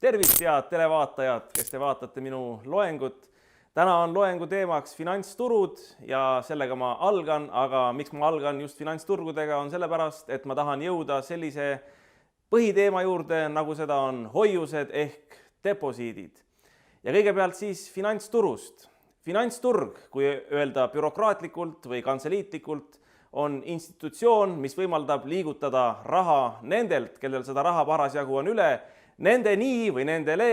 Tervist, head televaatajad, kes te vaatate minu loengut. Täna on loengu teemaks finantsturud ja sellega ma algan, aga miks ma algan just finantsturgudega on sellepärast, et ma tahan jõuda sellise põhiteema juurde, nagu seda on hoiused ehk deposiidid. Ja kõigepealt siis finantsturust. Finantsturg, kui öelda bürokraatlikult või kantseliitlikult, on institutsioon, mis võimaldab liigutada raha nendelt, kellel seda raha parasjagu on üle, nendeni või nendele,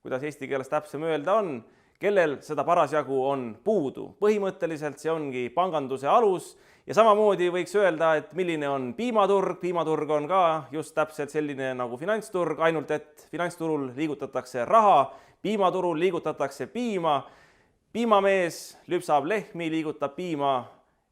kuidas eesti keeles täpsem öelda on, kellel seda parasjagu on puudu. Põhimõtteliselt see ongi panganduse alus ja samamoodi võiks öelda, et milline on piimaturg. Piimaturg on ka just täpselt selline nagu finantsturg, ainult et finantsturul liigutatakse raha, piimaturul liigutatakse piima. Piimamees lüpsab lehmi, liigutab piima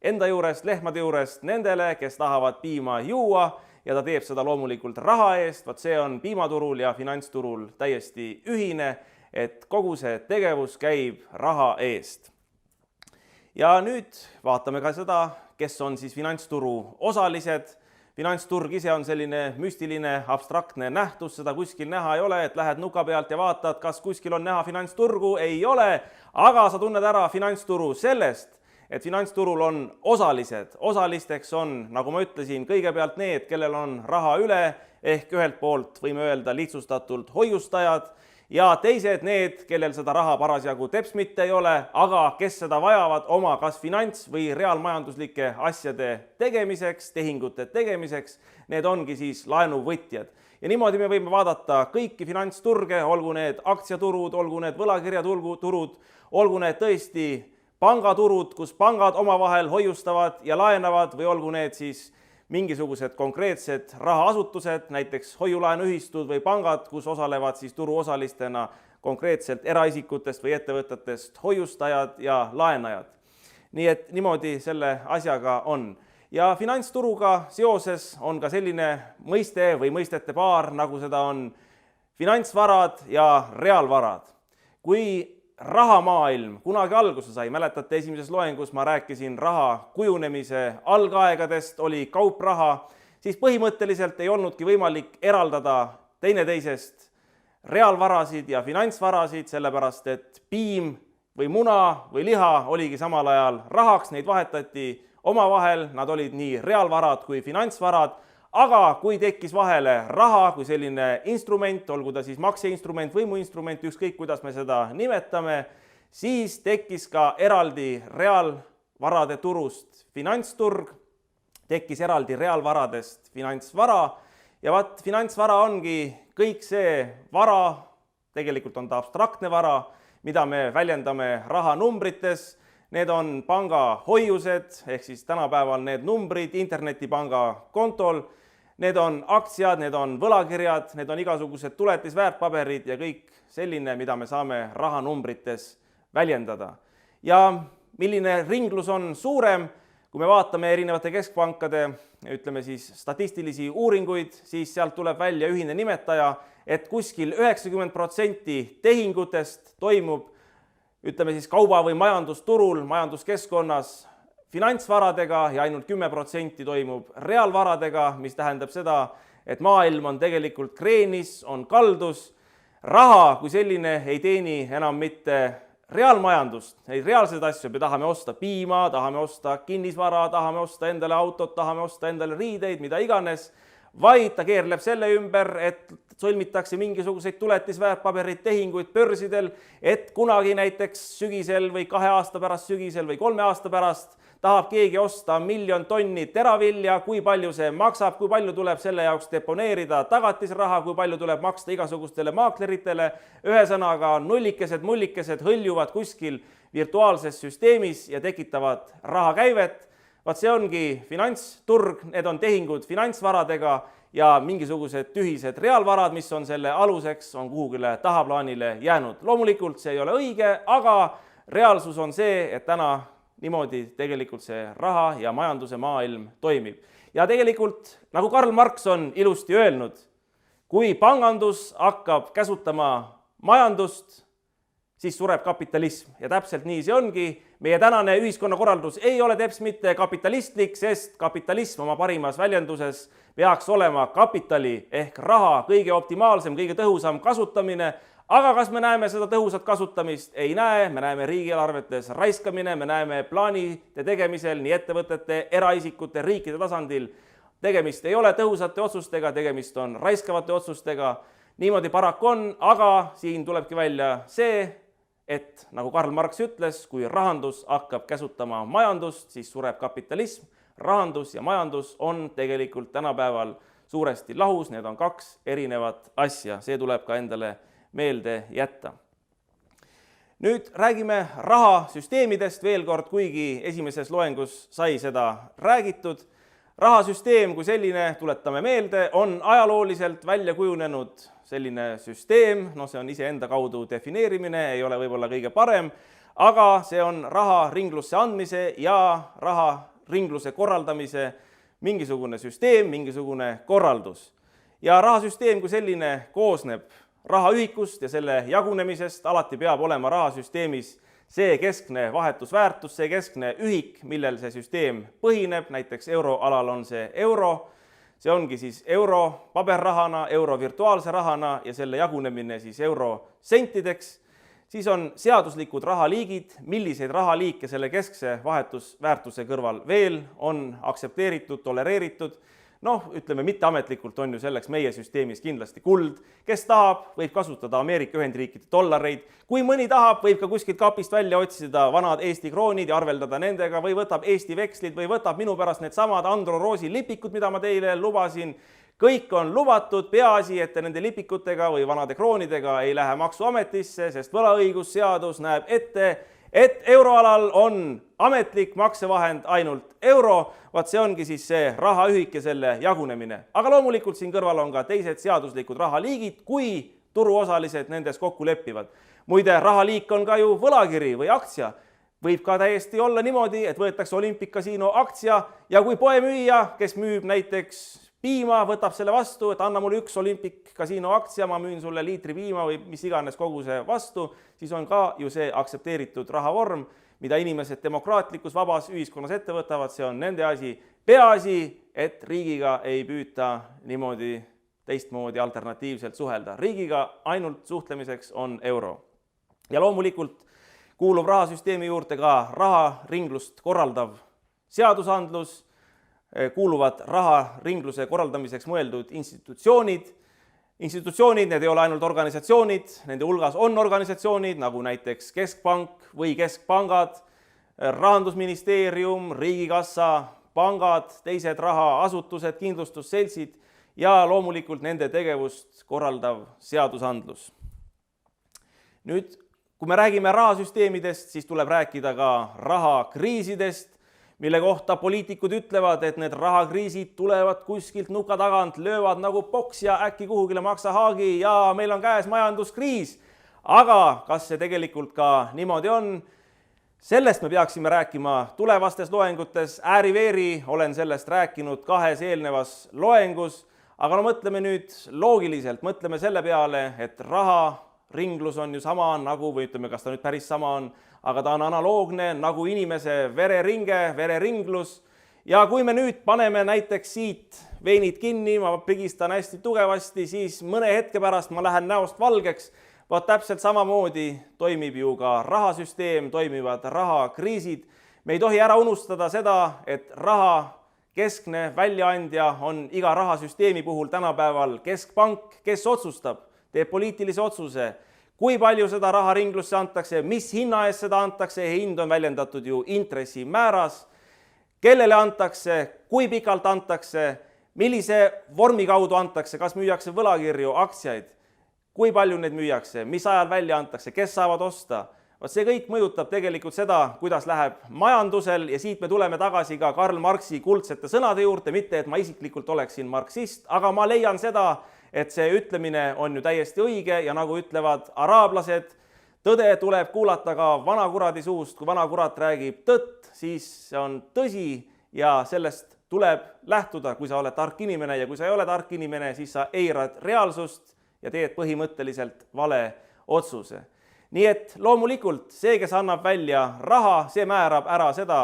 enda juurest, lehmade juurest nendele, kes tahavad piima juua ja ta teeb seda loomulikult raha eest. Vaat see on piimaturul ja finantsturul täiesti ühine, et kogu see tegevus käib raha eest. Ja nüüd vaatame ka seda, kes on siis finantsturu osalised. Finantsturg ise on selline müstiline, abstraktne nähtus, seda kuskil näha ei ole, et lähed nuka pealt ja vaatad, kas kuskil on näha finantsturgu, ei ole, aga sa tunned ära finantsturu sellest, et finantsturul on osalised. Osalisteks on, nagu ma ütlesin, kõigepealt need, kellel on raha üle, ehk ühelt poolt võime öelda lihtsustatult hoiustajad, ja teised need, kellel seda raha parasjagu teps mitte ei ole, aga kes seda vajavad oma kas finants- või reaalmajanduslike asjade tegemiseks, tehingute tegemiseks, need ongi siis laenuvõtjad. Ja niimoodi me võime vaadata kõiki finantsturge, olgu need aktsiaturud, olgu need võlakirjaturud, olgu need tõesti pangaturud, kus pangad omavahel hoiustavad ja laenavad, või olgu need siis mingisugused konkreetsed rahaasutused, näiteks hoiulaenuühistud või pangad, kus osalevad siis turuosalistena konkreetselt eraisikutest või ettevõtetest hoiustajad ja laenajad. Nii et niimoodi selle asjaga on. Ja finantsturuga seoses on ka selline mõiste või mõistete paar, nagu seda on finantsvarad ja reaalvarad. Kui rahamaailm kunagi alguse sai, mäletate esimeses loengus ma rääkisin raha kujunemise algaegadest, oli kaupraha, siis põhimõtteliselt ei olnudki võimalik eraldada teineteisest reaalvarasid ja finantsvarasid, sellepärast et piim või muna või liha oligi samal ajal rahaks, neid vahetati omavahel, nad olid nii reaalvarad kui finantsvarad. Aga kui tekkis vahele raha kui selline instrument, olgu ta siis makseinstrument, võimuinstrument, ükskõik kuidas me seda nimetame, siis tekkis ka eraldi reaalvarade turust finantsturg, tekkis eraldi reaalvaradest finantsvara ja vaat finantsvara ongi kõik see vara, tegelikult on ta abstraktne vara, mida me väljendame rahanumbrites. Need on panga hoiused, ehk siis tänapäeval need numbrid internetipanga kontol. Need on aktsiad, need on võlakirjad, need on igasugused tuletisväärtpaberid ja kõik selline, mida me saame rahanumbrites väljendada. Ja milline ringlus on suurem, kui me vaatame erinevate keskpankade, ütleme siis statistilisi uuringuid, siis sealt tuleb välja ühine nimetaja, et kuskil 90% tehingutest toimub, ütleme siis kauba- või majandusturul, majanduskeskkonnas finantsvaradega ja ainult 10% toimub reaalvaradega, mis tähendab seda, et maailm on tegelikult kreenis, on kaldus. Raha kui selline ei teeni enam mitte reaalmajandust, neid reaalseid asju, me tahame osta piima, tahame osta kinnisvara, tahame osta endale autot, tahame osta endale riideid, mida iganes, vaid ta keerleb selle ümber, et sõlmitakse mingisuguseid tuletisväärtpaberid tehinguid börsidel, et kunagi näiteks sügisel või 2 aasta pärast sügisel või 3 aasta pärast tahab keegi osta 1 000 000 tonni teravilja, kui palju see maksab, kui palju tuleb selle jaoks deponeerida tagatisraha, kui palju tuleb maksta igasugustele maakleritele. Ühesõnaga nullikesed, mullikesed hõljuvad kuskil virtuaalses süsteemis ja tekitavad rahakäivet. Vaat see ongi finantsturg, need on tehingud finantsvaradega ja mingisugused tühised reaalvarad, mis on selle aluseks, on kuhugile tahaplaanile jäänud. Loomulikult see ei ole õige, aga reaalsus on see, et täna niimoodi tegelikult see raha ja majanduse maailm toimib. Ja tegelikult, nagu Karl Marx on ilusti öelnud, kui pangandus hakkab käsutama majandust, siis sureb kapitalism ja täpselt nii see ongi. Meie tänane ühiskonnakorraldus ei ole teps mitte kapitalistlik, sest kapitalism oma parimas väljenduses peaks olema kapitali ehk raha kõige optimaalsem, kõige tõhusam kasutamine. Aga kas me näeme seda tõhusat kasutamist? Ei näe, me näeme riigieelarvetes raiskamine, me näeme plaanide tegemisel nii ettevõtete, eraisikute, riikide tasandil. Tegemist ei ole tõhusate otsustega, tegemist on raiskavate otsustega. Niimoodi paraku on, aga siin tulebki välja see, et nagu Karl Marx ütles, kui rahandus hakkab käsutama majandust, siis sureb kapitalism. Rahandus ja majandus on tegelikult tänapäeval suuresti lahus, need on kaks erinevat asja, see tuleb ka endale meelde jätta. Nüüd räägime rahasüsteemidest veel kord, kuigi esimeses loengus sai seda räägitud. Rahasüsteem kui selline, tuletame meelde, on ajalooliselt välja kujunenud selline süsteem, see on iseenda kaudu defineerimine, ei ole võib-olla kõige parem, aga see on raha ringlusse andmise ja raha ringluse korraldamise mingisugune süsteem, mingisugune korraldus. Ja rahasüsteem kui selline koosneb rahaühikust ja selle jagunemisest. Alati peab olema rahasüsteemis see keskne vahetusväärtus, see keskne ühik, millel see süsteem põhineb. Näiteks euroalal on see euro. See ongi siis euro paberrahana, euro virtuaalse rahana ja selle jagunemine siis eurosentideks. Siis on seaduslikud rahaliigid, milliseid rahaliike selle keskse vahetusväärtuse kõrval veel on aktsepteeritud, tolereeritud. Ütleme, mitteametlikult on ju selleks meie süsteemis kindlasti kuld. Kes tahab, võib kasutada Ameerika Ühendriikide dollareid. Kui mõni tahab, võib ka kuskilt kapist välja otsida vanad Eesti kroonid ja arveldada nendega või võtab Eesti vekslid või võtab minu pärast need samad Andro Roosi lipikud, mida ma teile lubasin. Kõik on lubatud, peaasi, et nende lipikutega või vanade kroonidega ei lähe maksuametisse, sest võlaõigusseadus näeb ette, et euroalal on ametlik maksevahend ainult euro. Vaat see ongi siis see rahaühik ja selle jagunemine. Aga loomulikult siin kõrval on ka teised seaduslikud rahaliigid, kui turuosalised nendes kokku leppivad. Muide, rahaliik on ka ju võlakiri või aktsia. Võib ka täiesti olla niimoodi, et võetakse Olympic Casino aktsia ja kui poemüüja, kes müüb näiteks piima, võtab selle vastu, et anna mulle üks Olympic Casino aktsia, ma müün sulle liitri piima või mis iganes koguse vastu, siis on ka ju see aktsepteeritud rahavorm, mida inimesed demokraatlikus vabas ühiskonnas ette võtavad, see on nende asi. Peaasi, et riigiga ei püüta niimoodi teistmoodi alternatiivselt suhelda. Riigiga ainult suhtlemiseks on euro. Ja loomulikult kuulub rahasüsteemi juurde ka raharinglust korraldav seadusandlus, kuuluvad raharingluse korraldamiseks mõeldud institutsioonid. Institutsioonid, need ei ole ainult organisatsioonid, nende hulgas on organisatsioonid nagu näiteks Keskpank või keskpangad, Rahandusministeerium, Riigikassa, pangad, teised rahaasutused, kindlustusseltsid ja loomulikult nende tegevust korraldav seadusandlus. Nüüd, kui me räägime rahasüsteemidest, siis tuleb rääkida ka rahakriisidest, mille kohta poliitikud ütlevad, et need rahakriisid tulevad kuskilt nuka tagant, löövad nagu poks ja äkki kuhugile maksa haagi ja meil on käes majanduskriis. Aga kas see tegelikult ka niimoodi on? Sellest me peaksime rääkima tulevastes loengutes. Ääri-veeri olen sellest rääkinud kahes eelnevas loengus, aga mõtleme nüüd loogiliselt, mõtleme selle peale, et raharinglus on ju sama nagu, või ütleme, kas ta nüüd päris sama on, aga ta on analoogne nagu inimese vereringe, vereringlus. Ja kui me nüüd paneme näiteks siit veenid kinni, ma pigistan hästi tugevasti, siis mõne hetke pärast ma lähen näost valgeks. Vaat täpselt samamoodi toimib ju ka rahasüsteem, toimivad rahakriisid. Me ei tohi ära unustada seda, et raha keskne väljaandja on iga rahasüsteemi puhul tänapäeval keskpank, kes otsustab, teeb poliitilise otsuse, kui palju seda raha ringlusse antakse, mis hinna eest seda antakse, hind on väljendatud ju intressimääras, kellele antakse, kui pikalt antakse, millise vormi kaudu antakse, kas müüakse võlakirju, aktsiaid, kui palju neid müüakse, mis ajal välja antakse, kes saavad osta. See kõik mõjutab tegelikult seda, kuidas läheb majandusel ja siit me tuleme tagasi ka Karl Marxi kuldsete sõnade juurde, mitte et ma isiklikult oleksin marksist, aga ma leian seda, et see ütlemine on ju täiesti õige ja nagu ütlevad araablased, tõde tuleb kuulata ka vanakuradi suust, kui vanakurat räägib tõtt, siis see on tõsi ja sellest tuleb lähtuda, kui sa oled tark inimene ja kui sa ei ole tark inimene, siis sa eirad reaalsust ja teed põhimõtteliselt vale otsuse. nii et loomulikult see, kes annab välja raha, see määrab ära seda,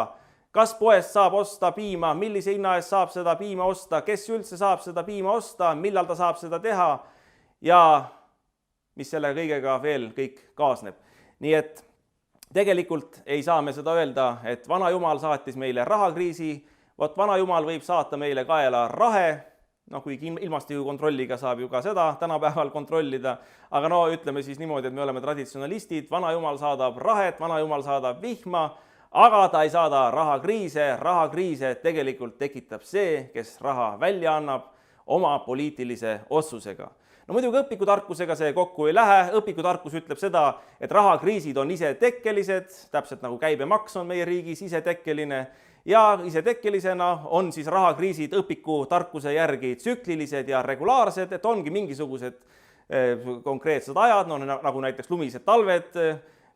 kas poest saab osta piima, millise hinna eest saab seda piima osta, kes üldse saab seda piima osta, millal ta saab seda teha ja mis selle kõigega veel kõik kaasneb. Nii et tegelikult ei saa me seda öelda, et vana jumal saatis meile rahakriisi, vot vana jumal võib saata meile kaela rahe, kuigi ilmastiku kontrolliga saab ju ka seda tänapäeval kontrollida, aga ütleme siis niimoodi, et me oleme traditsionalistid, vana jumal saadab rahet, vana jumal saadab vihma, aga ta ei saada rahakriise tegelikult tekitab see, kes raha välja annab oma poliitilise otsusega. Muidugi õpikutarkusega see kokku ei lähe, õpikutarkus ütleb seda, et rahakriisid on isetekkelised, täpselt nagu käibemaks on meie riigis isetekkeline ja isetekkelisena on siis rahakriisid õpikutarkuse järgi tsüklilised ja regulaarsed, et ongi mingisugused konkreetsed ajad, nagu näiteks lumised talved,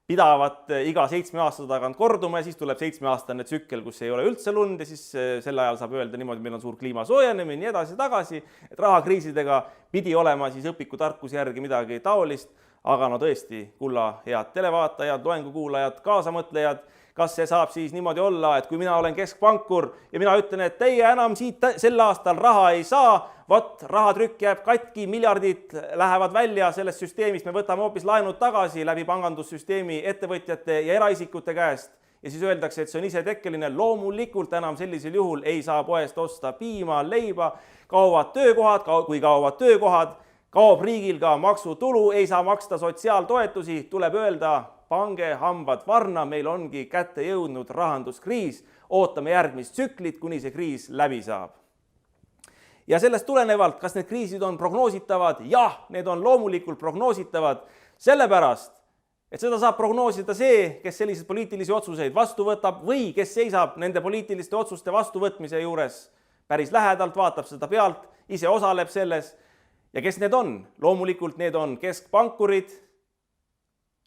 pidavad iga 7 aasta tagant korduma ja siis tuleb 7-aastane tsükkel, kus ei ole üldse lund ja siis sel ajal saab öelda niimoodi, et meil on suur kliima soojenemine, nii edasi tagasi, et rahakriisidega pidi olema siis õpikutarkuse järgi midagi taolist, aga tõesti, kulla head televaatajad, loengukuulajad, kaasamõtlejad, kas see saab siis niimoodi olla, et kui mina olen keskpankur ja mina ütlen, et teie enam siit sel aastal raha ei saa, vot rahatrükk jääb katki, miljardid lähevad välja sellest süsteemist, me võtame hoopis laenud tagasi läbi pangandussüsteemi ettevõtjate ja eraisikute käest ja siis öeldakse, et see on isetekkeline, loomulikult enam sellisel juhul ei saa poest osta piima, leiba, kaovad töökohad, kui kaovad töökohad, kaob riigil ka maksutulu, ei saa maksta sotsiaaltoetusi, tuleb öelda, pange hambad varna, meil ongi kätte jõudnud rahanduskriis, ootame järgmist tsüklit, kuni see kriis läbi saab. Ja sellest tulenevalt, kas need kriisid on prognoositavad? Jah, need on loomulikult prognoositavad, sellepärast, et seda saab prognoosida see, kes selliseid poliitilisi otsuseid vastu võtab või kes seisab nende poliitiliste otsuste vastuvõtmise juures päris lähedalt, vaatab seda pealt, ise osaleb selles ja kes need on? Loomulikult need on keskpankurid,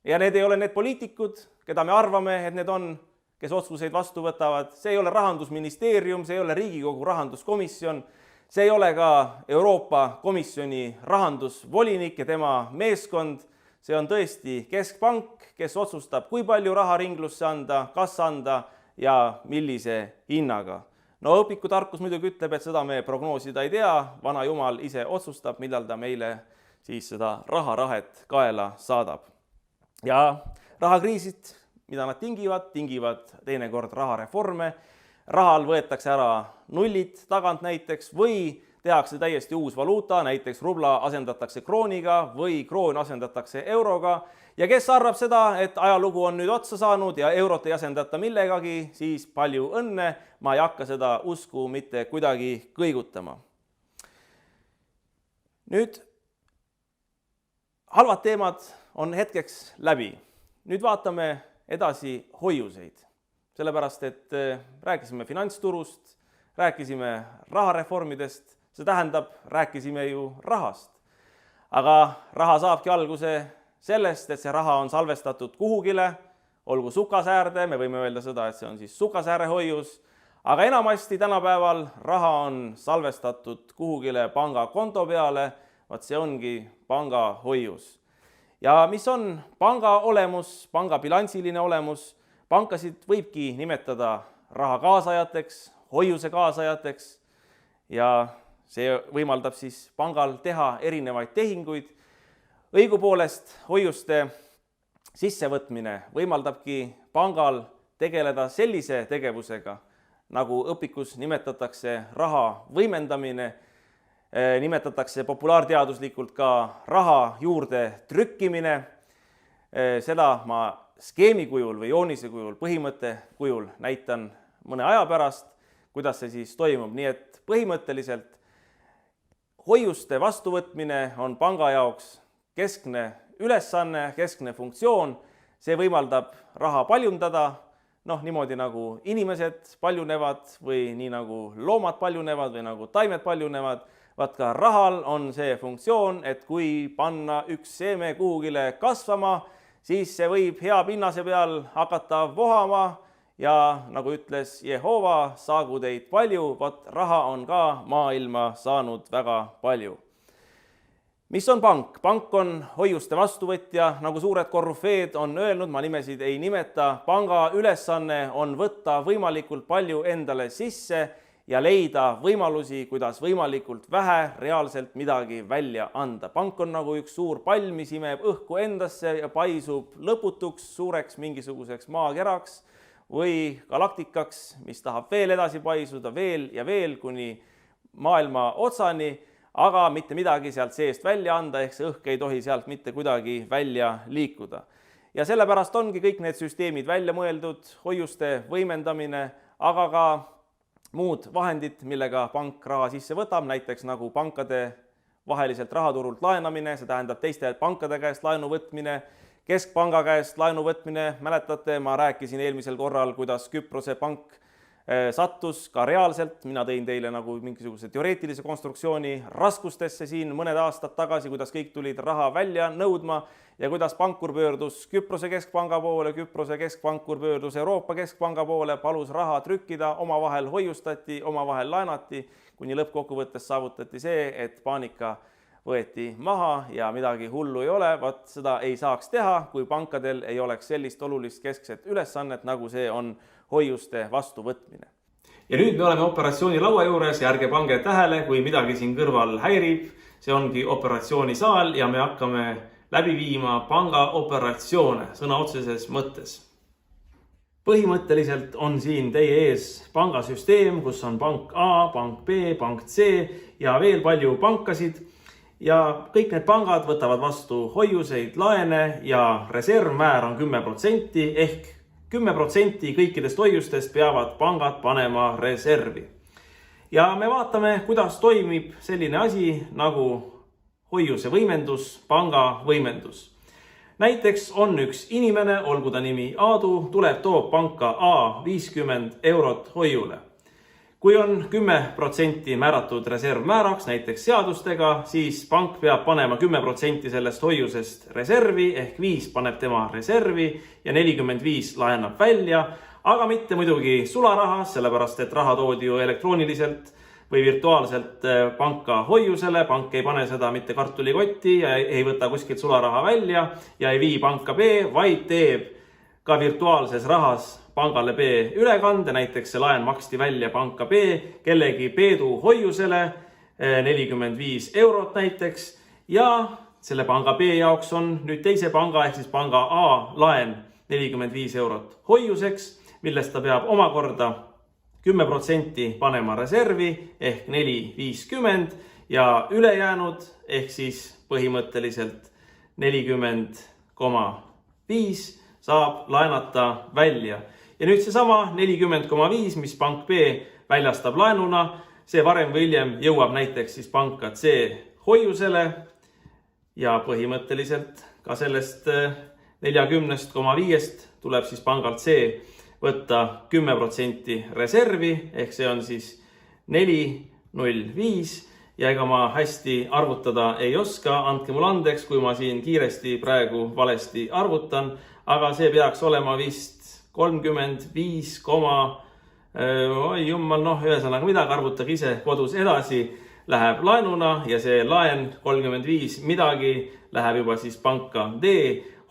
ja need ei ole need poliitikud, keda me arvame, et need on, kes otsuseid vastu võtavad. See ei ole Rahandusministeerium, see ei ole Riigikogu rahanduskomisjon, see ei ole ka Euroopa Komisjoni rahandusvolinik ja tema meeskond. See on tõesti keskpank, kes otsustab, kui palju raha ringlusse anda, kas anda ja millise hinnaga. Õpikutarkus muidugi ütleb, et seda me prognoosida ei tea, vana jumal ise otsustab, millal ta meile siis seda raharahet kaela saadab. Ja rahakriisid, mida nad tingivad teinekord rahareforme, rahal võetakse ära nullid tagant näiteks või tehakse täiesti uus valuuta, näiteks rubla asendatakse krooniga või kroon asendatakse euroga ja kes arvab seda, et ajalugu on nüüd otsa saanud ja eurot ei asendata millegagi, siis palju õnne, ma ei hakka seda usku mitte kuidagi kõigutama. Nüüd halvad teemad on hetkeks läbi. Nüüd vaatame edasi hoiuseid, sellepärast et rääkisime finantsturust, rääkisime rahareformidest, see tähendab, rääkisime ju rahast. Aga raha saabki alguse sellest, et see raha on salvestatud kuhugile, olgu sukasäärde, me võime öelda seda, et see on siis sukasääre hoius, aga enamasti tänapäeval raha on salvestatud kuhugile pangakonto peale, vaat see ongi panga hoius. Ja mis on panga olemus, panga bilansiline olemus, pankasid võibki nimetada raha kaasajateks, hoiuse kaasajateks ja see võimaldab siis pangal teha erinevaid tehinguid. Õigupoolest hoiuste sissevõtmine võimaldabki pangal tegeleda sellise tegevusega, nagu õpikus nimetatakse raha võimendamine, nimetatakse populaarteaduslikult ka raha juurde trükkimine. Seda ma skeemi kujul või joonise kujul, põhimõtte kujul näitan mõne aja pärast, kuidas see siis toimub. Nii et põhimõtteliselt hoiuste vastuvõtmine on panga jaoks keskne ülesanne, keskne funktsioon. See võimaldab raha paljundada, niimoodi nagu inimesed paljunevad või nii nagu loomad paljunevad või nagu taimed paljunevad. Vaat ka rahal on see funktsioon, et kui panna üks seeme kuhugile kasvama, siis see võib hea pinnase peal hakata vohama ja nagu ütles Jehova, saagu teid palju, vaat raha on ka maailma saanud väga palju. Mis on pank? Pank on hoiuste vastuvõtja, nagu suured korrufeed on öelnud, ma nimesid ei nimeta. Panga ülesanne on võtta võimalikult palju endale sisse ja leida võimalusi, kuidas võimalikult vähe reaalselt midagi välja anda. Pank on nagu üks suur pall, mis imeb õhku endasse ja paisub lõputuks suureks mingisuguseks maakeraks või galaktikaks, mis tahab veel edasi paisuda veel ja veel kuni maailma otsani, aga mitte midagi sealt seest välja anda, ehk see õhk ei tohi sealt mitte kuidagi välja liikuda. Ja sellepärast ongi kõik need süsteemid välja mõeldud, hoiuste võimendamine, aga ka muud vahendid, millega pank raha sisse võtab, näiteks nagu pankade vaheliselt rahaturult laenamine, see tähendab teiste pankade käest laenu võtmine, keskpanga käest laenu võtmine. Mäletate, ma rääkisin eelmisel korral, kuidas Küprose pank sattus ka reaalselt, mina tõin teile nagu mingisuguse teoreetilise konstruktsiooni raskustesse siin mõned aastad tagasi, kuidas kõik tulid raha välja nõudma ja kuidas pankur pöördus Küprose keskpanga poole, Küprose keskpankur pöördus Euroopa keskpanga poole, palus raha trükkida, omavahel hoiustati, omavahel laenati, kuni lõppkokkuvõttes saavutati see, et paanika võeti maha ja midagi hullu ei ole. Vaat seda ei saaks teha, kui pankadel ei oleks sellist olulist keskset ülesannet, nagu see on hoiuste vastuvõtmine. Ja nüüd me oleme operatsiooni laua juures ja ärge pange tähele, kui midagi siin kõrval häirib. See ongi operatsioonisaal ja me hakkame läbi viima panga operatsioone sõna otseses mõttes. Põhimõtteliselt on siin teie ees pangasüsteem, kus on pank A, pank B, pank C ja veel palju pankasid. Ja kõik need pangad võtavad vastu hoiuseid, laene ja reservmäär on 10% ehk 10% kõikidest hoiustest peavad pangad panema reservi. Ja me vaatame, kuidas toimib selline asi nagu hoiuse võimendus, panga võimendus. Näiteks on üks inimene, olgu ta nimi Aadu, tuleb, toob panka A 50 eurot hoiule. Kui on 10% määratud reservmääraks, näiteks seadustega, siis pank peab panema 10% sellest hoiusest reservi ehk 5 paneb tema reservi ja 45 laenab välja, aga mitte muidugi sularahas, sellepärast et raha toodi ju elektrooniliselt või virtuaalselt panka hoiusele. Pank ei pane seda mitte kartulikotti ja ei võta kuskilt sularaha välja ja ei vii panka B, vaid teeb ka virtuaalses rahas pangale B ülekande, näiteks see laen maksti välja panka B kellegi Peedu hoiusele 45 eurot näiteks ja selle panga B jaoks on nüüd teise panga ehk siis panga A laen 45 eurot hoiuseks, millest ta peab omakorda 10% panema reservi ehk 4,50 ja ülejäänud ehk siis põhimõtteliselt 40,5 saab laenata välja. Ja nüüd seesama 40,5, mis pank B väljastab laenuna, see varem või hiljem jõuab näiteks siis panka C hoiusele ja põhimõtteliselt ka sellest 40,5 tuleb siis pangalt C võtta 10% reservi ehk see on siis 4,05 ja ega ma hästi arvutada ei oska, andke mulle andeks, kui ma siin kiiresti praegu valesti arvutan, aga see peaks olema vist 35, oi jummal, ühesõnaga midagi, arvutage ise kodus edasi, läheb laenuna ja see laen 35 midagi läheb juba siis panka D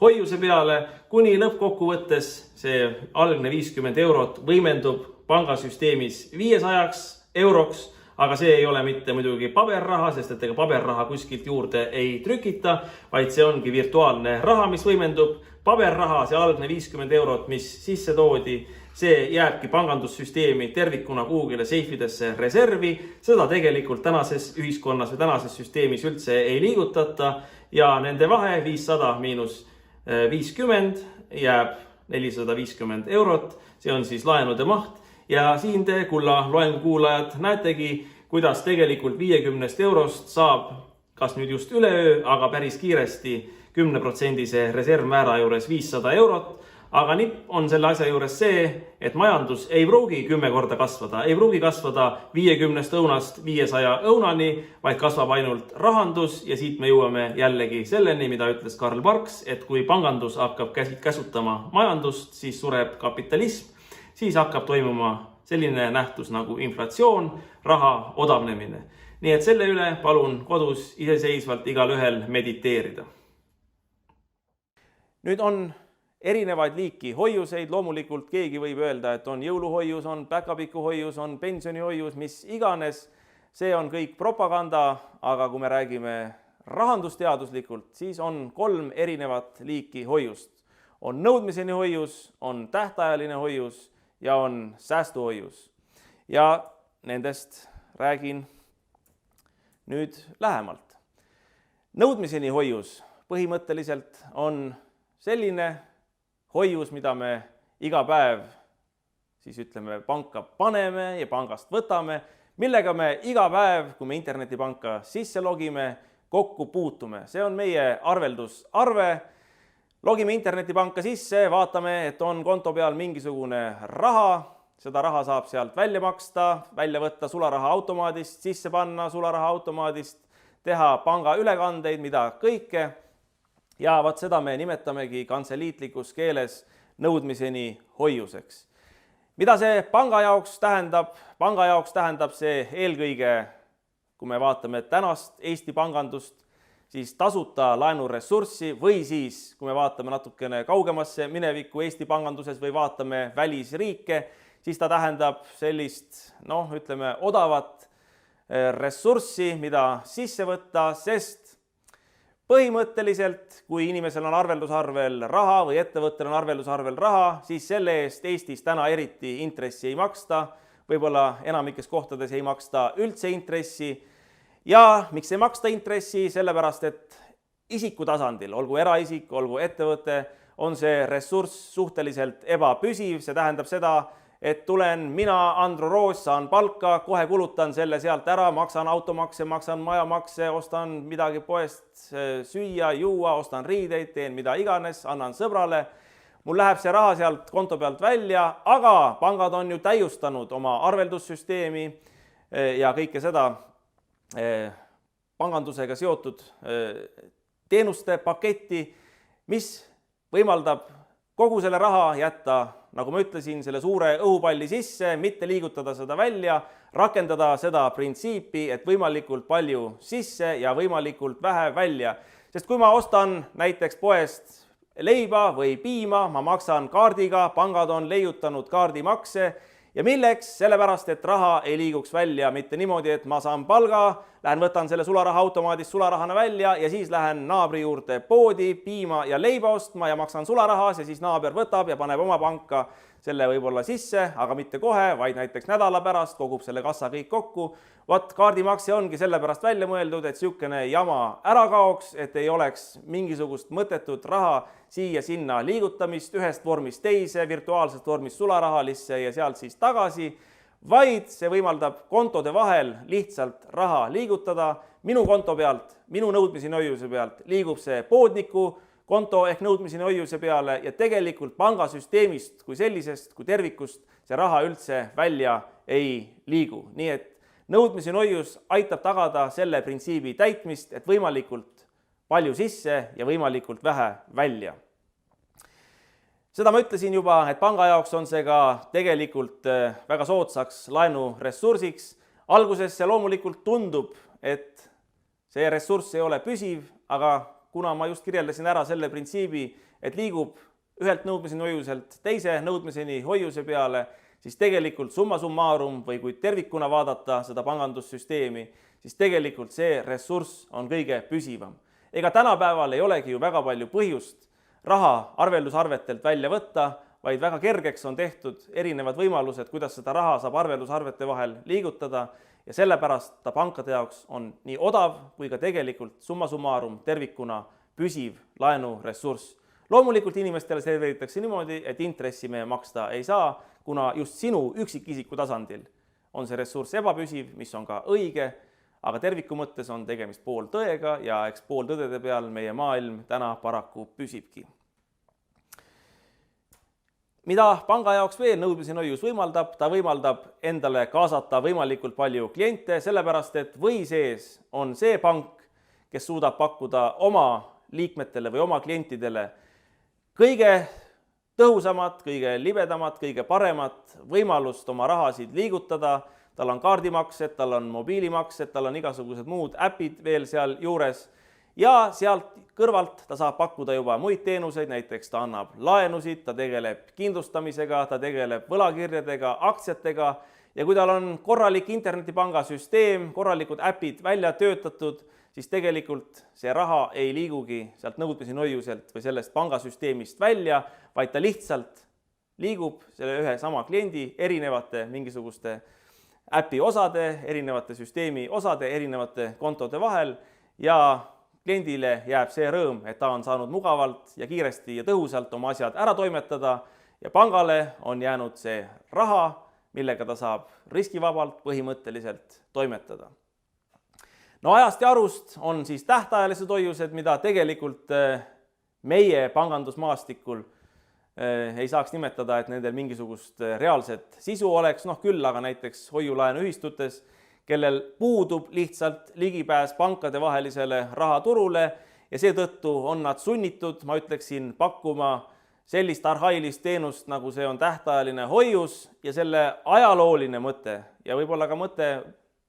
hoiuse peale, kuni lõppkokkuvõttes see algne 50 eurot võimendub pangasüsteemis 500 euroks, aga see ei ole mitte muidugi paberraha, sest et ega paberraha kuskilt juurde ei trükita, vaid see ongi virtuaalne raha, mis võimendub. Paberraha, see algne 50 eurot, mis sisse toodi, see jääbki pangandussüsteemi tervikuna kuhugile seifidesse reservi. Seda tegelikult tänases ühiskonnas või tänases süsteemis üldse ei liigutata ja nende vahe 500 miinus 50 jääb 450 eurot. See on siis laenude maht ja siin te, kulla loengu kuulajad, näetegi, kuidas tegelikult 50 eurost saab kas nüüd just üleöö, aga päris kiiresti 10% reservmäära juures 500 eurot, aga nipp on selle asja juures see, et majandus ei pruugi 10 korda kasvada, ei pruugi kasvada 50 õunast 500 õunani, vaid kasvab ainult rahandus ja siit me jõuame jällegi selleni, mida ütles Karl Marx, et kui pangandus hakkab käsutama majandust, siis sureb kapitalism, siis hakkab toimuma selline nähtus nagu inflatsioon, raha odavnemine. nii et selle üle palun kodus iseseisvalt igalühel mediteerida. Nüüd on erinevaid liiki hoiuseid, loomulikult keegi võib öelda, et on jõuluhoius, on päkapikuhoius, on pensionihoius, mis iganes. See on kõik propaganda, aga kui me räägime rahandusteaduslikult, siis on 3 erinevat liiki hoiust. On nõudmiseni hoius, on tähtajaline hoius ja on säästuhoius. Ja nendest räägin nüüd lähemalt. Nõudmiseni hoius põhimõtteliselt on selline hoius, mida me iga päev siis ütleme panka paneme ja pangast võtame, millega me iga päev, kui me internetipanka sisse logime, kokku puutume. See on meie arveldusarve. Logime internetipanka sisse, vaatame, et on konto peal mingisugune raha. Seda raha saab sealt välja maksta, välja võtta sularaha automaadist, sisse panna sularaha automaadist, teha panga ülekandeid, mida kõike. Ja vaat seda me nimetamegi kantseliitlikus keeles nõudmiseni hoiuseks. Mida see panga jaoks tähendab? Panga jaoks tähendab see eelkõige, kui me vaatame tänast Eesti pangandust, siis tasuta laenuressurssi või siis, kui me vaatame natukene kaugemasse minevikku Eesti panganduses või vaatame välisriike, siis ta tähendab sellist, ütleme, odavat ressurssi, mida sisse võtta, sest põhimõtteliselt, kui inimesel on arveldusarvel raha või ettevõttel on arveldusarvel raha, siis selle eest Eestis täna eriti intressi ei maksta, võib-olla enamikes kohtades ei maksta üldse intressi. Ja miks ei maksta intressi? Sellepärast, et isiku tasandil, olgu eraisik, olgu ettevõte, on see ressurss suhteliselt ebapüsiv. See tähendab seda, et tulen mina, Andro Roos, saan palka, kohe kulutan selle sealt ära, maksan automakse, maksan majamakse, ostan midagi poest süüa, juua, ostan riideid, teen mida iganes, annan sõbrale. Mul läheb see raha sealt konto pealt välja, aga pangad on ju täiustanud oma arveldussüsteemi ja kõike seda pangandusega seotud teenuste paketti, mis võimaldab kogu selle raha jätta, nagu ma ütlesin, selle suure õhupalli sisse, mitte liigutada seda välja, rakendada seda printsiipi, et võimalikult palju sisse ja võimalikult vähe välja. Sest kui ma ostan näiteks poest leiba või piima, ma maksan kaardiga, pangad on leiutanud kaardimakse. Ja milleks? Sellepärast, et raha ei liiguks välja mitte niimoodi, et ma saan palga, lähen võtan selle sularaha automaadist sularahana välja ja siis lähen naabri juurde poodi piima ja leiba ostma ja maksan sularahas ja siis naaber võtab ja paneb oma panka selle võib-olla sisse, aga mitte kohe, vaid näiteks nädala pärast kogub selle kassa kõik kokku. Vaat kaardimakse ongi sellepärast välja mõeldud, et niisugune jama ära kaoks, et ei oleks mingisugust mõttetut raha siia-sinna liigutamist ühest vormist teise, virtuaalsest vormist sularahalisse ja sealt siis tagasi, vaid see võimaldab kontode vahel lihtsalt raha liigutada. Minu konto pealt, minu nõudmiseni hoiuse pealt liigub see poodniku konto ehk nõudmiseni hoiuse peale ja tegelikult pangasüsteemist kui sellisest, kui tervikust see raha üldse välja ei liigu. Nii et nõudmiseni hoius aitab tagada selle printsiibi täitmist, et võimalikult palju sisse ja võimalikult vähe välja. Seda ma ütlesin juba, et panga jaoks on see ka tegelikult väga soodsaks laenuressursiks. Alguses see loomulikult tundub, et see ressurss ei ole püsiv, aga kuna ma just kirjeldasin ära selle printsiibi, et liigub ühelt nõudmiseni hoiuselt teise nõudmiseni hoiuse peale, siis tegelikult summa summarum või kui tervikuna vaadata seda pangandussüsteemi, siis tegelikult see ressurss on kõige püsivam. Ega tänapäeval ei olegi ju väga palju põhjust raha arveldusarvetelt välja võtta, vaid väga kergeks on tehtud erinevad võimalused, kuidas seda raha saab arveldusarvete vahel liigutada ja sellepärast ta pankade jaoks on nii odav kui ka tegelikult summa summarum tervikuna püsiv laenuressurss. Loomulikult inimestele serveeritakse niimoodi, et intressi me maksta ei saa, kuna just sinu üksikisiku tasandil on see ressurss ebapüsiv, mis on ka õige, aga terviku mõttes on tegemist pooltõega ja eks pooltõdede peal meie maailm täna paraku püsibki. Mida panga jaoks veel nõudmiseni hoius võimaldab? Ta võimaldab endale kaasata võimalikult palju kliente, sellepärast et või sees on see pank, kes suudab pakkuda oma liikmetele või oma klientidele kõige tõhusamat, kõige libedamat, kõige paremat võimalust oma rahasid liigutada. tal on kaardimaksed, tal on mobiilimaksed, tal on igasugused muud äpid veel seal juures ja sealt kõrvalt ta saab pakkuda juba muid teenuseid, näiteks ta annab laenusid, ta tegeleb kindlustamisega, ta tegeleb võlakirjadega, aktsiatega ja kui tal on korralik internetipanga süsteem, korralikud äpid välja töötatud, siis tegelikult see raha ei liigugi sealt nõudmiseni hoiuselt või sellest pangasüsteemist välja, vaid ta lihtsalt liigub selle ühe sama kliendi erinevate mingisuguste äpi osade, erinevate süsteemi osade, erinevate kontode vahel ja kliendile jääb see rõõm, et ta on saanud mugavalt ja kiiresti ja tõhusalt oma asjad ära toimetada ja pangale on jäänud see raha, millega ta saab riskivabalt põhimõtteliselt toimetada. No ajast ja arust on siis tähtajalised hoiused, mida tegelikult meie pangandusmaastikul ei saaks nimetada, et nendel mingisugust reaalset sisu oleks, küll aga näiteks hoiulaenuühistutes, kellel puudub lihtsalt ligipääs pankade vahelisele rahaturule ja seetõttu on nad sunnitud, ma ütleksin, pakkuma sellist arhailist teenust, nagu see on tähtajaline hoius ja selle ajalooline mõte ja võib-olla ka mõte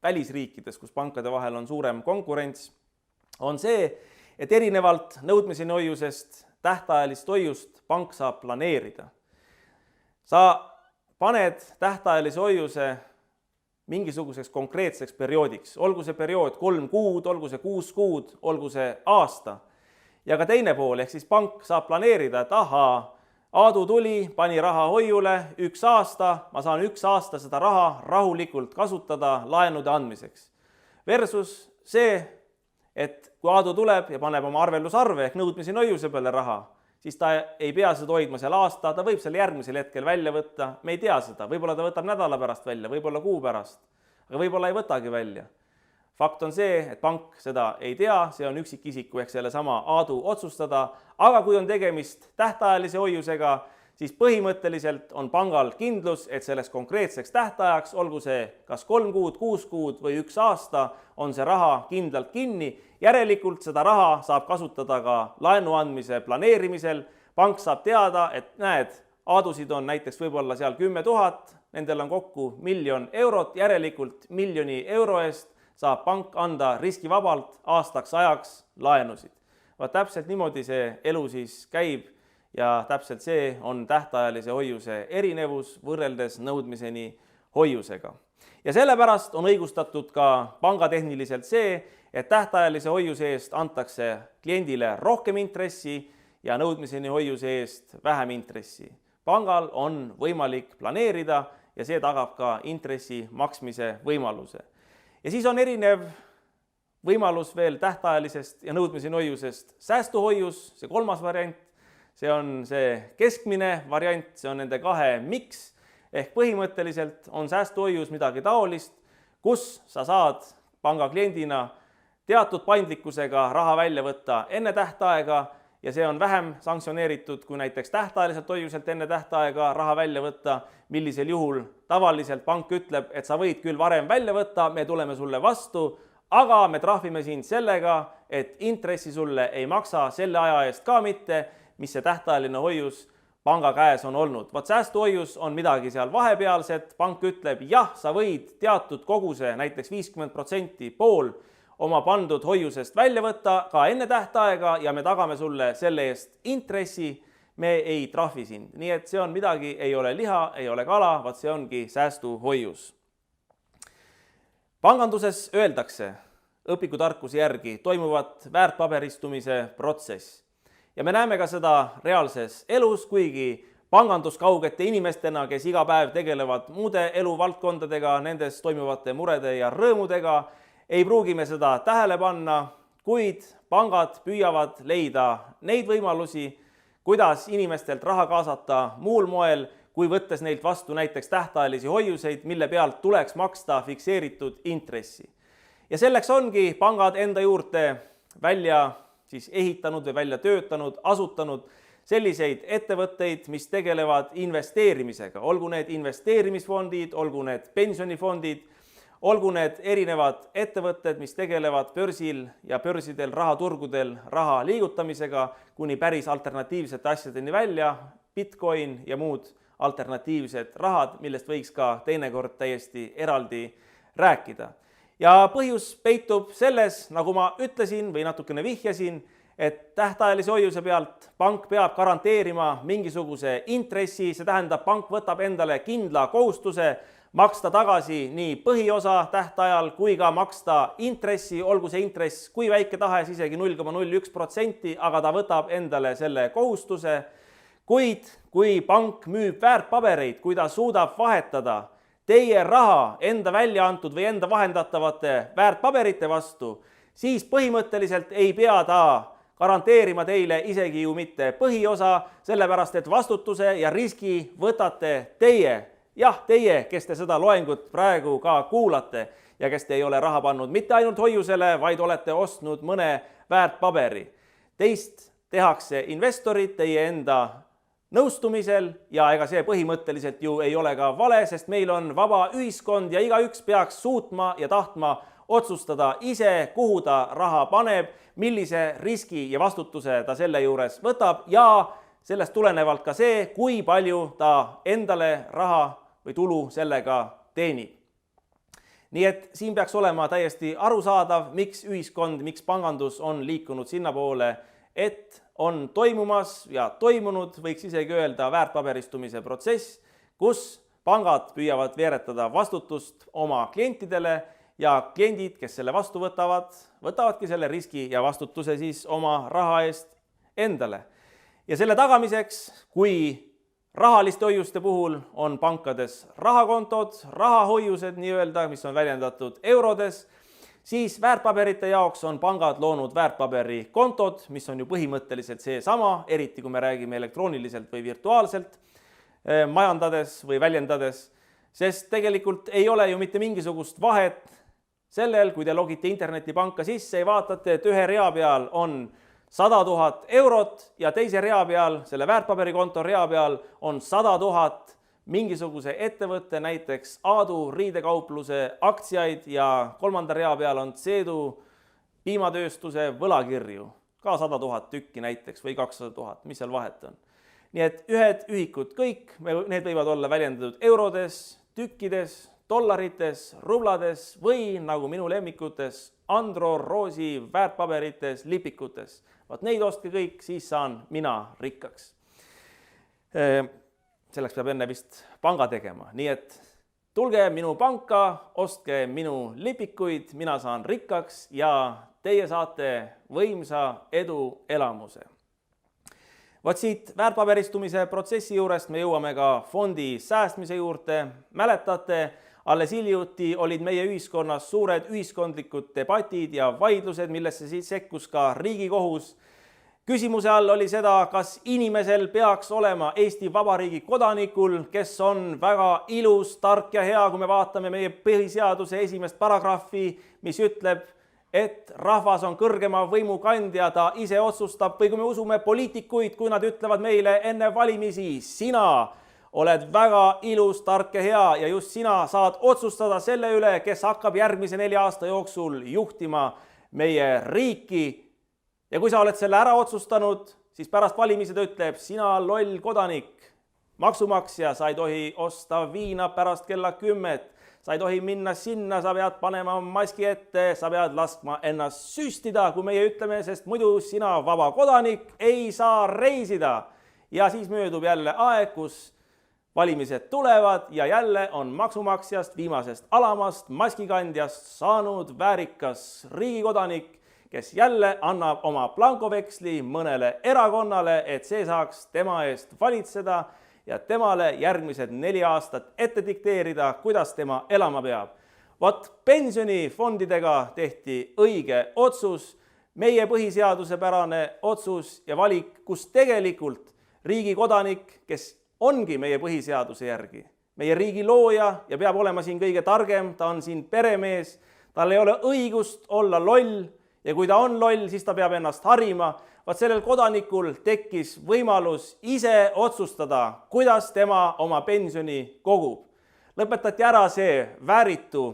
välisriikides, kus pankade vahel on suurem konkurents, on see, et erinevalt nõudmiseni hoiusest tähtajalist hoiust pank saab planeerida. Sa paned tähtajalise hoiuse mingisuguseks konkreetseks perioodiks, olgu see periood 3 kuud, olgu see 6 kuud, olgu see aasta. Ja ka teine pool, ehk siis pank saab planeerida, et ahaa, Aadu tuli, pani raha hoiule 1 aasta, ma saan 1 aasta seda raha rahulikult kasutada laenude andmiseks. Versus see, et kui Aadu tuleb ja paneb oma arvelusarve ehk nõudmiseni hoiuse peale raha, siis ta ei pea seda hoidma seal aasta, ta võib selle järgmisel hetkel välja võtta, me ei tea seda, võib-olla ta võtab nädala pärast välja, võib-olla kuu pärast, aga võib-olla ei võtagi välja. Fakt on see, et pank seda ei tea, see on üksikisiku ehk sellesama Aadu otsustada, aga kui on tegemist tähtajalise hoiusega, siis põhimõtteliselt on pangal kindlus, et selleks konkreetseks tähtajaks, olgu see kas 3 kuud, 6 kuud või 1 aasta, on see raha kindlalt kinni. Järelikult seda raha saab kasutada ka laenu andmise planeerimisel. Pank saab teada, et näed, Aadusid on näiteks võib-olla seal 10 000, nendel on kokku 1 000 000 eurot, järelikult 1 000 000 euro eest saab pank anda riskivabalt aastaks ajaks laenusid. Täpselt niimoodi see elu siis käib ja täpselt see on tähtajalise hoiuse erinevus võrreldes nõudmiseni hoiusega. Ja sellepärast on õigustatud ka pangatehniliselt see, et tähtajalise hoiuse eest antakse kliendile rohkem intressi ja nõudmiseni hoiuse eest vähem intressi. Pangal on võimalik planeerida ja see tagab ka intressi maksmise võimaluse. Ja siis on erinev võimalus veel tähtajalisest ja nõudmiseni hoiusest säästuhoius, see 3. variant. See on see keskmine variant, see on nende 2 miks, ehk põhimõtteliselt on säästuhoius midagi taolist, kus sa saad panga kliendina teatud paindlikkusega raha välja võtta enne tähtaega ja see on vähem sanktsioneeritud kui näiteks tähtajaliselt hoiuselt enne tähtaega raha välja võtta, millisel juhul tavaliselt pank ütleb, et sa võid küll varem välja võtta, me tuleme sulle vastu, aga me trahvime sind sellega, et intressi sulle ei maksa selle aja eest ka mitte, mis see tähtajaline hoius panga käes on olnud. Säästuhoius on midagi seal vahepealset, pank ütleb, jah, sa võid teatud koguse, näiteks 50% pool oma pandud hoiusest välja võtta ka enne tähtaega ja me tagame sulle selle eest intressi, me ei trahvi sind. Nii et see on midagi, ei ole liha, ei ole kala, see ongi säästuhoius. Panganduses öeldakse õpikutarkuse järgi toimuvat väärtpaberistumise protsess. Ja me näeme ka seda reaalses elus, kuigi panganduskaugete inimestena, kes iga päev tegelevad muude eluvaldkondadega, nendes toimuvate murede ja rõõmudega, ei pruugi me seda tähele panna, kuid pangad püüavad leida neid võimalusi, kuidas inimestelt raha kaasata muul moel, kui võttes neilt vastu näiteks tähtajalisi hoiuseid, mille pealt tuleks maksta fikseeritud intressi. Ja selleks ongi pangad enda juurde välja ehitanud või välja töötanud, asutanud selliseid ettevõtteid, mis tegelevad investeerimisega, olgu need investeerimisfondid, olgu need pensionifondid, olgu need erinevad ettevõtted, mis tegelevad börsil ja börsidel rahaturgudel raha liigutamisega kuni päris alternatiivsete asjadeni välja, Bitcoin ja muud alternatiivsed rahad, millest võiks ka teinekord täiesti eraldi rääkida. Ja põhjus peitub selles, nagu ma ütlesin või natukene vihjasin, et tähtajalise hoiuse pealt pank peab garanteerima mingisuguse intressi, see tähendab, pank võtab endale kindla kohustuse maksta tagasi nii põhiosa tähtajal kui ka maksta intressi, olgu see intress kui väike tahes, isegi 0,01%, aga ta võtab endale selle kohustuse. Kuid kui pank müüb väärtpabereid, kui ta suudab vahetada teie raha enda välja antud või enda vahendatavate väärtpaberite vastu, siis põhimõtteliselt ei pea ta garanteerima teile isegi ju mitte põhiosa, sellepärast et vastutuse ja riski võtate teie. Jah, teie, kes te seda loengut praegu ka kuulate ja kes te ei ole raha pannud mitte ainult hoiusele, vaid olete ostnud mõne väärtpaberi. Teist tehakse investorid teie enda nõustumisel ja ega see põhimõtteliselt ju ei ole ka vale, sest meil on vaba ühiskond ja igaüks peaks suutma ja tahtma otsustada ise, kuhu ta raha paneb, millise riski ja vastutuse ta selle juures võtab ja sellest tulenevalt ka see, kui palju ta endale raha või tulu sellega teenib. Nii et siin peaks olema täiesti arusaadav, miks ühiskond, miks pangandus on liikunud sinnapoole, et on toimumas ja toimunud, võiks isegi öelda, väärtpaberistumise protsess, kus pangad püüavad veeretada vastutust oma klientidele ja kliendid, kes selle vastu võtavadki selle riski ja vastutuse siis oma raha eest endale. Ja selle tagamiseks, kui rahaliste hoiuste puhul on pankades rahakontod, rahahoiused nii-öelda, mis on väljendatud eurodes, siis väärtpaberite jaoks on pangad loonud väärtpaberikontod, mis on ju põhimõtteliselt seesama, eriti kui me räägime elektrooniliselt või virtuaalselt majandades või väljendades, sest tegelikult ei ole ju mitte mingisugust vahet sellel, kui te logite internetipanka sisse ja vaatate, et ühe rea peal on 100 000 eurot ja teise rea peal, selle väärtpaberikonto rea peal on 100 000 mingisuguse ettevõtte, näiteks Aadu riidekaupluse aktsiaid ja kolmanda rea peal on Seedu piimatööstuse võlakirju, ka 100 000 tükki näiteks või 200 000, mis seal vahet on. Nii et ühed ühikud kõik, need võivad olla väljendatud eurodes, tükkides, dollarites, rublades või nagu minu lemmikutes Andro Roosi väärtpaberites, lipikutes. Vaat neid ostke kõik, siis saan mina rikkaks. Selleks peab enne vist panga tegema, nii et tulge minu panka, ostke minu lipikuid, mina saan rikkaks ja teie saate võimsa edu elamuse. Vaat siit väärtpaberistumise protsessi juurest me jõuame ka fondi säästmise juurde. Mäletate, alles hiljuti olid meie ühiskonnas suured ühiskondlikud debatid ja vaidlused, millesse siis sekkus ka Riigikohus. Küsimuse all oli seda, kas inimesel peaks olema Eesti Vabariigi kodanikul, kes on väga ilus, tark ja hea, kui me vaatame meie põhiseaduse esimest paragrahvi, mis ütleb, et rahvas on kõrgema võimu kandja, ta ise otsustab, või kui me usume poliitikuid, kui nad ütlevad meile enne valimisi, sina oled väga ilus, tark ja hea ja just sina saad otsustada selle üle, kes hakkab järgmise 4 aasta jooksul juhtima meie riiki. Ja kui sa oled selle ära otsustanud, siis pärast valimisi ta ütleb, sina loll kodanik, maksumaksja, sa ei tohi osta viina pärast kella 10, sa ei tohi minna sinna, sa pead panema maski ette, sa pead laskma ennast süstida, kui meie ütleme, sest muidu sina vaba kodanik ei saa reisida. Ja siis möödub jälle aeg, kus valimised tulevad ja jälle on maksumaksjast, viimasest alamast, maskikandjast saanud väärikas riigikodanik, kes jälle annab oma blankoveksli mõnele erakonnale, et see saaks tema eest valitseda ja temale järgmised 4 aastat ette dikteerida, kuidas tema elama peab. Vaat pensionifondidega tehti õige otsus, meie põhiseadusepärane otsus ja valik, kus tegelikult riigi kodanik, kes ongi meie põhiseaduse järgi, meie riigi looja ja peab olema siin kõige targem, ta on siin peremees, tal ei ole õigust olla loll, ja kui ta on loll, siis ta peab ennast harima. Vaat sellel kodanikul tekkis võimalus ise otsustada, kuidas tema oma pensioni kogub. Lõpetati ära see vääritu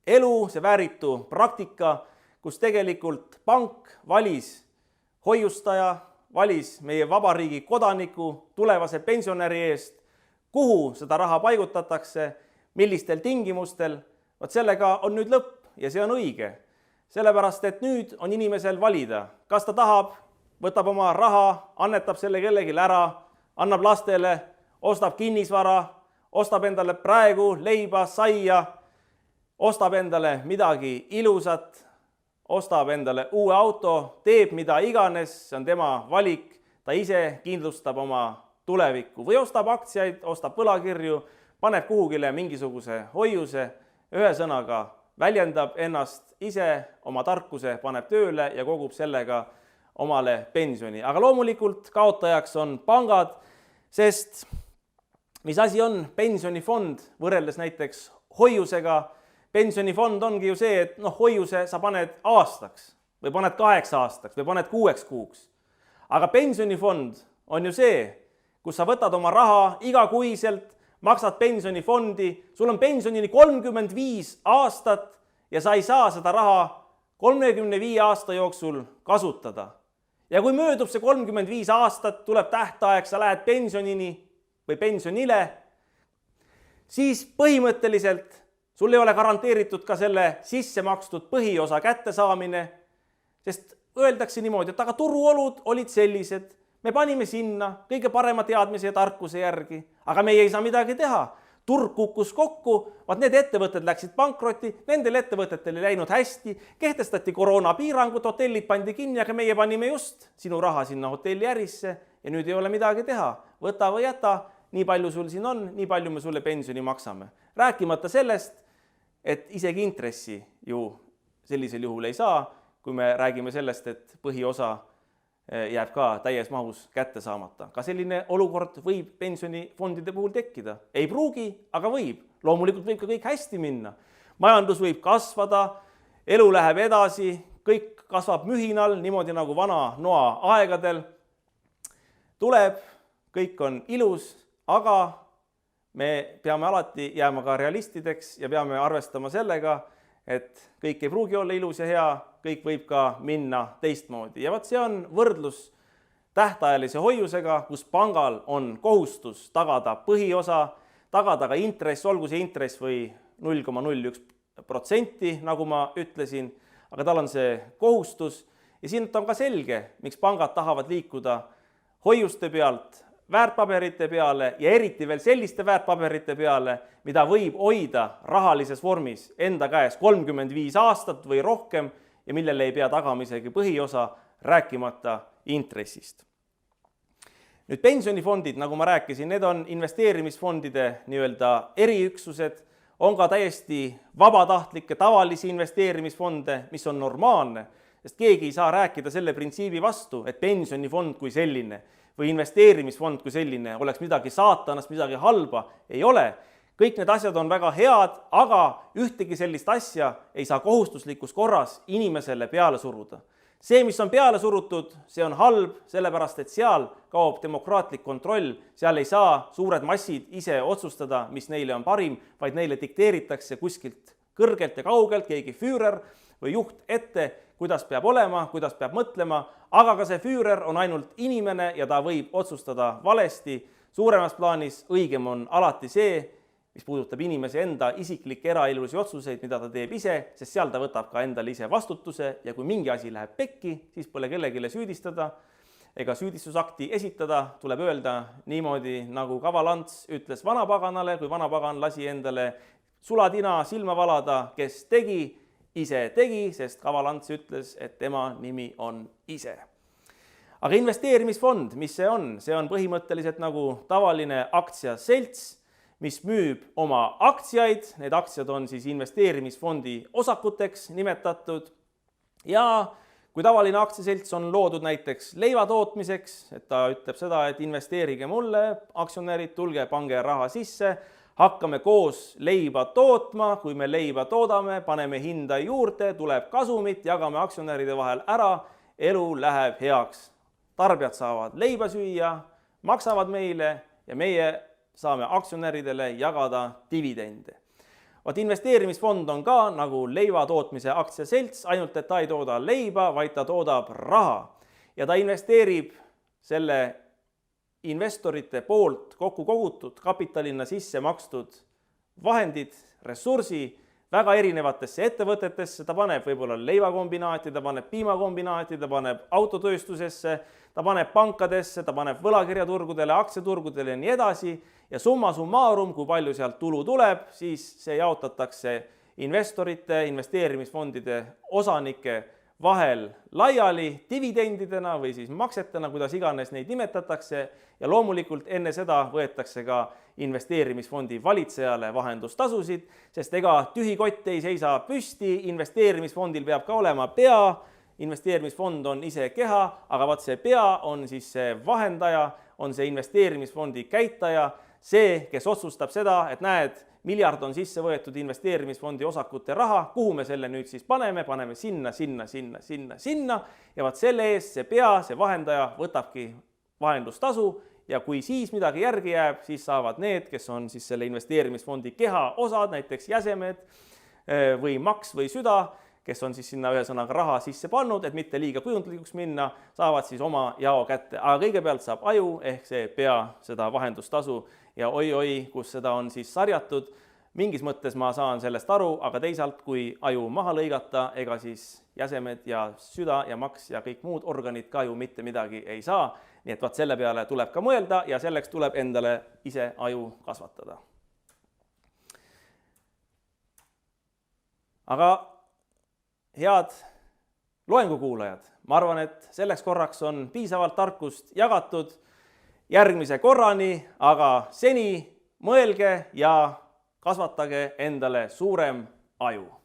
elu, see vääritu praktika, kus tegelikult pank valis hoiustaja, valis meie vabariigi kodaniku tulevase pensionäri eest, kuhu seda raha paigutatakse, millistel tingimustel, vot sellega on nüüd lõpp ja see on õige. Sellepärast, et nüüd on inimesel valida, kas ta tahab, võtab oma raha, annetab selle kellelegi ära, annab lastele, ostab kinnisvara, ostab endale praegu leiba, saia, ostab endale midagi ilusat, ostab endale uue auto, teeb mida iganes, see on tema valik, ta ise kindlustab oma tulevikku või ostab aktsiaid, ostab võlakirju, paneb kuhugile mingisuguse hoiuse, ühesõnaga väljendab ennast ise, oma tarkuse paneb tööle ja kogub sellega omale pensioni. Aga loomulikult kaotajaks on pangad, sest mis asi on pensionifond võrreldes näiteks hoiusega? Pensionifond ongi ju see, et hoiuse sa paned aastaks või paned 8 aastaks või paned 6 kuuks. Aga pensionifond on ju see, kus sa võtad oma raha igakuiselt, maksad pensionifondi, sul on pensionini 35 aastat ja sa ei saa seda raha 35 aasta jooksul kasutada. Ja kui möödub see 35 aastat, tuleb tähtaeg, sa lähed pensionini või pensionile, siis põhimõtteliselt sul ei ole garanteeritud ka selle sisse makstud põhiosa kättesaamine, sest öeldakse niimoodi, et aga turuolud olid sellised, me panime sinna kõige parema teadmise ja tarkuse järgi, aga meie ei saa midagi teha. Turg kukkus kokku, vaat need ettevõtted läksid pankrotti, nendel ettevõtetel ei läinud hästi, kehtestati koroonapiirangud, hotellid pandi kinni, aga meie panime just sinu raha sinna hotelli ärisse ja nüüd ei ole midagi teha. Võta või jäta, nii palju sul siin on, nii palju me sulle pensioni maksame. Rääkimata sellest, et isegi intressi ju sellisel juhul ei saa, kui me räägime sellest, et põhiosa jääb ka täies mahus kätte saamata. Ka selline olukord võib pensionifondide puhul tekkida. Ei pruugi, aga võib. Loomulikult võib ka kõik hästi minna. Majandus võib kasvada, elu läheb edasi, kõik kasvab mühinal, niimoodi nagu vana noa aegadel. Tuleb, kõik on ilus, aga me peame alati jääma ka realistideks ja peame arvestama sellega, et kõik ei pruugi olla ilus ja hea, kõik võib ka minna teistmoodi. Ja see on võrdlus tähtajalise hoiusega, kus pangal on kohustus tagada põhiosa, tagada ka intress, olgu see intress või 0,01%, nagu ma ütlesin, aga tal on see kohustus. Ja siin on ka selge, miks pangad tahavad liikuda hoiuste pealt väärtpaberite peale ja eriti veel selliste väärtpaberite peale, mida võib hoida rahalises vormis enda käes 35 aastat või rohkem ja millele ei pea tagama isegi põhiosa, rääkimata intressist. Nüüd pensionifondid, nagu ma rääkisin, need on investeerimisfondide nii-öelda eriüksused, on ka täiesti vabatahtlikke tavalisi investeerimisfonde, mis on normaalne, sest keegi ei saa rääkida selle printsiibi vastu, et pensionifond kui selline või investeerimisfond kui selline oleks midagi saatanast, midagi halba, ei ole. Kõik need asjad on väga head, aga ühtegi sellist asja ei saa kohustuslikus korras inimesele peale suruda. See, mis on peale surutud, see on halb, sellepärast et seal kaob demokraatlik kontroll, seal ei saa suured massid ise otsustada, mis neile on parim, vaid neile dikteeritakse kuskilt kõrgelt ja kaugelt keegi Führer või juht ette, kuidas peab olema, kuidas peab mõtlema, aga ka see Führer on ainult inimene ja ta võib otsustada valesti. Suuremas plaanis õigem on alati see, mis puudutab inimese enda isiklikke eraelulisi otsuseid, mida ta teeb ise, sest seal ta võtab ka endale ise vastutuse ja kui mingi asi läheb pekki, siis pole kellelegi süüdistada ega süüdistusakti esitada, tuleb öelda niimoodi, nagu Kaval Ants ütles vanapaganale, kui vanapagan lasi endale sulatina silma valada, kes tegi, ise tegi, sest Kaval Ants ütles, et tema nimi on ise. Aga investeerimisfond, mis see on? See on põhimõtteliselt nagu tavaline aktsiaselts, mis müüb oma aktsiaid, need aktsiad on siis investeerimisfondi osakuteks nimetatud ja kui tavaline aktsiaselts on loodud näiteks leiva tootmiseks, et ta ütleb seda, et investeerige mulle, aktsionärid, tulge, pange raha sisse, hakkame koos leiba tootma, kui me leiba toodame, paneme hinda juurde, tuleb kasumit, jagame aktsionäride vahel ära, elu läheb heaks. Tarbijad saavad leiba süüa, maksavad meile ja meie saame aktsionäridele jagada dividende. Vaat investeerimisfond on ka nagu leiva tootmise aktsiaselts, ainult et ta ei tooda leiba, vaid ta toodab raha. Ja ta investeerib selle investorite poolt kokku kogutud kapitalina sisse makstud vahendid, ressursi väga erinevatesse ettevõtetesse, ta paneb võib-olla leivakombinaati, ta paneb piimakombinaati, ta paneb autotööstusesse, ta paneb pankadesse, ta paneb võlakirjaturgudele, aktsiaturgudele ja nii edasi ja summa summarum, kui palju sealt tulu tuleb, siis see jaotatakse investorite, investeerimisfondide osanike vahel laiali dividendidena või siis maksetena, kuidas iganes neid nimetatakse ja loomulikult enne seda võetakse ka investeerimisfondi valitsejale vahendustasusid, sest ega tühi kott ei seisa püsti, investeerimisfondil peab ka olema pea, investeerimisfond on ise keha, aga vaat see pea on siis see vahendaja, on see investeerimisfondi käitaja, see, kes otsustab seda, et näed, miljard on sisse võetud investeerimisfondi osakute raha, kuhu me selle nüüd siis paneme sinna ja vaat selle eest see pea, see vahendaja võtabki vahendustasu ja kui siis midagi järgi jääb, siis saavad need, kes on siis selle investeerimisfondi keha osad, näiteks jäsemed või maks või süda, kes on siis sinna ühesõnaga raha sisse pannud, et mitte liiga kujundlikuks minna, saavad siis oma jao kätte. Aga kõigepealt saab aju ehk see pea seda vahendustasu ja oi-oi, kus seda on siis sarjatud. Mingis mõttes ma saan sellest aru, aga teisalt, kui aju maha lõigata, ega siis jäsemed ja süda ja maks ja kõik muud organid ka ju mitte midagi ei saa. Nii et vaat selle peale tuleb ka mõelda ja selleks tuleb endale ise aju kasvatada. Aga head loengukuulajad, ma arvan, et selleks korraks on piisavalt tarkust jagatud järgmise korrani, aga seni mõelge ja kasvatage endale suurem aju.